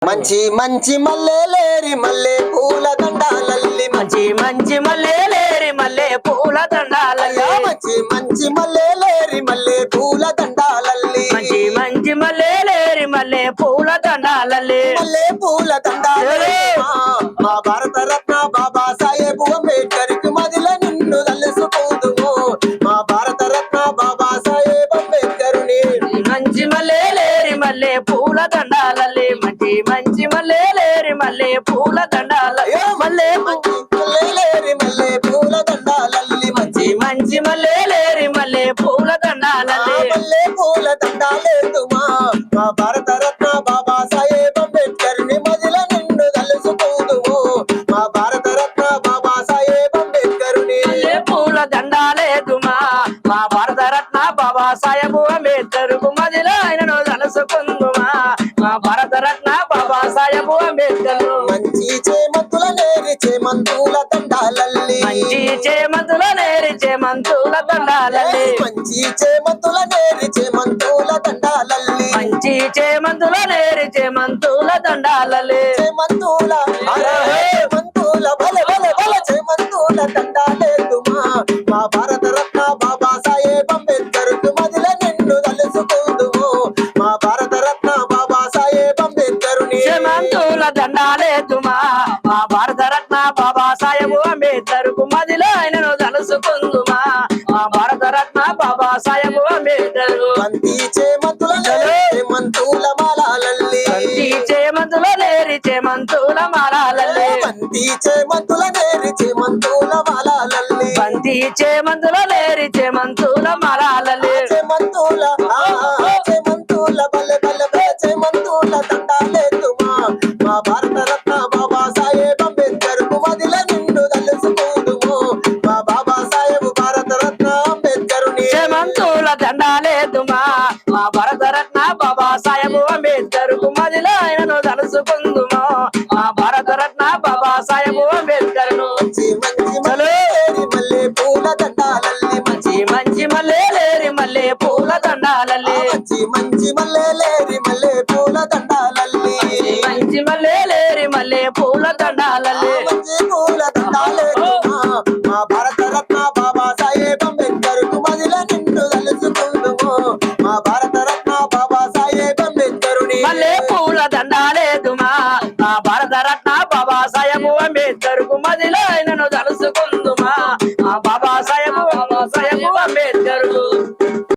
మంచి మంచి మల్లెలేరి మల్లె పూల దండాలల్లి మంచి మంచి మల్లెలేరి మల్లె పూల దండాలల్లి మంచి మంచి మల్లెలేరి మల్లె పూల దండాలల్లి మంచి మంచి మల్లెలేరి మల్లె పూల దండాలల్లి మల్లె పూల దండాలల్లి మా భారత రత్న బాబా సాహెబ్ అంబేద్కర్ కి మదిల నిన్ను తలుసుకుందుము మా భారత రత్న బాబా సాహెబ్ అంబేద్కర్ ని మంచి మల్లెలేరి మల్లె పూల దండాలల్లి మంచి మంచి మల్లెలేరి మల్లె పూల దండాలల్లి మల్లెలేరి మల్లె పూల దండాలల్లి మంచి మంచి మల్లెలేరి మల్లె పూల దండాలల్లి మల్లె పూల దండాలేదుమా మా భారత రత్న బాబా సాహెబ్ అంబేద్కర్ ని మదిల నిన్ను తలుసుకుందుము మా భారత రత్న బాబా సాహెబ్ అంబేద్కర్ ని మల్లె పూల దండాలేదుమా మా భారత రత్న బాబా సాహెబ్ అంబేద్కర్ కు మదిలో ఆయనను తలుసుకుందుమా మా భారత రత్న బాబా సాహెబ్ అంబేద్కర్ మంచి చేమంతుల నేరి చేమంతుల దండాలల్లి మంచి చేమంతుల నేరి చేమంతుల దండాలల్లి మంచి చేమంతుల నేరి చేమంతుల దండాలల్లి మంచి చేమంతుల నేరి చేమంతుల దండాలల్లి చేమంతుల చేమంతుల బల బల బల చేమంతుల దండాలేదుమా మా భారత రత్న బాబా సాహెబ్ అంబేద్కర్ కు మదిల నిన్ను తలుసుకుందుము మా భారత రత్న బాబా సాహెబ్ అంబేద్కర్ ని చేమంతుల దండాలేదుమా మా భారత రత్న బాబా సాహెబ్ అంబేద్కర్ కు మదిలో ఆయనను తలుసుకుందుమా మా భారత రత్న బాబా సాహెబ్ అంబేద్కర్ బంతి చేమంతుల చేమంతుల మాలాలల్లి బంతి చేమంతుల నేరి చేమంతుల మాలాలల్లి బంతి చేమంతుల నేరి చేమంతుల మాలాలల్లి బంతి చేమంతుల నేరి చేమంతుల మాలాలల్లి చేమంతుల చేమంతుల బల్లె బల్లె బల్లె చేమంతుల దండాలేదుమా మా భారత రత్న బాబా సాహెబ్ అంబేద్కర్ కు మదిల నిన్ను తలుసుకుందుము మా బాబా సాహెబ్ భారత రత్న అంబేద్కర్ ని చేమంతుల దండాలేదుమా మా భారత రత్న బాబా సాహెబ్ అంబేద్కర్ కు మదిలో ఆయనను తలుసుకుందుమా మా భారత రత్న బాబా సాహెబ్ అంబేద్కర్ ను మంచి మంచి మల్లెలేరి మల్లె పూల దండాలల్లి మంచి మంచి మల్లెలేరి మల్లె పూల దండాలల్లి మంచి మంచి మల్లెలేరి మల్లె పూల దండాలల్లి మంచి మల్లెలేరి మల్లె పూల దండాలల్లి మంచి పూల దండాలేదుమా మా భారత రత్న బాబా సాహెబ్ అంబేద్కర్ కు మదిల నిన్ను తలుసుకుందుము మా భారత రత్న బాబా సాహెబ్ అంబేద్కర్ ని మల్లె పూల దండాలేదుమా మా భారత రత్న బాబా సాహెబ్ అంబేద్కర్ కు మదిలో ఆయనను తలుసుకుందుమా మా బాబా సాహెబ్ అంబేద్కర్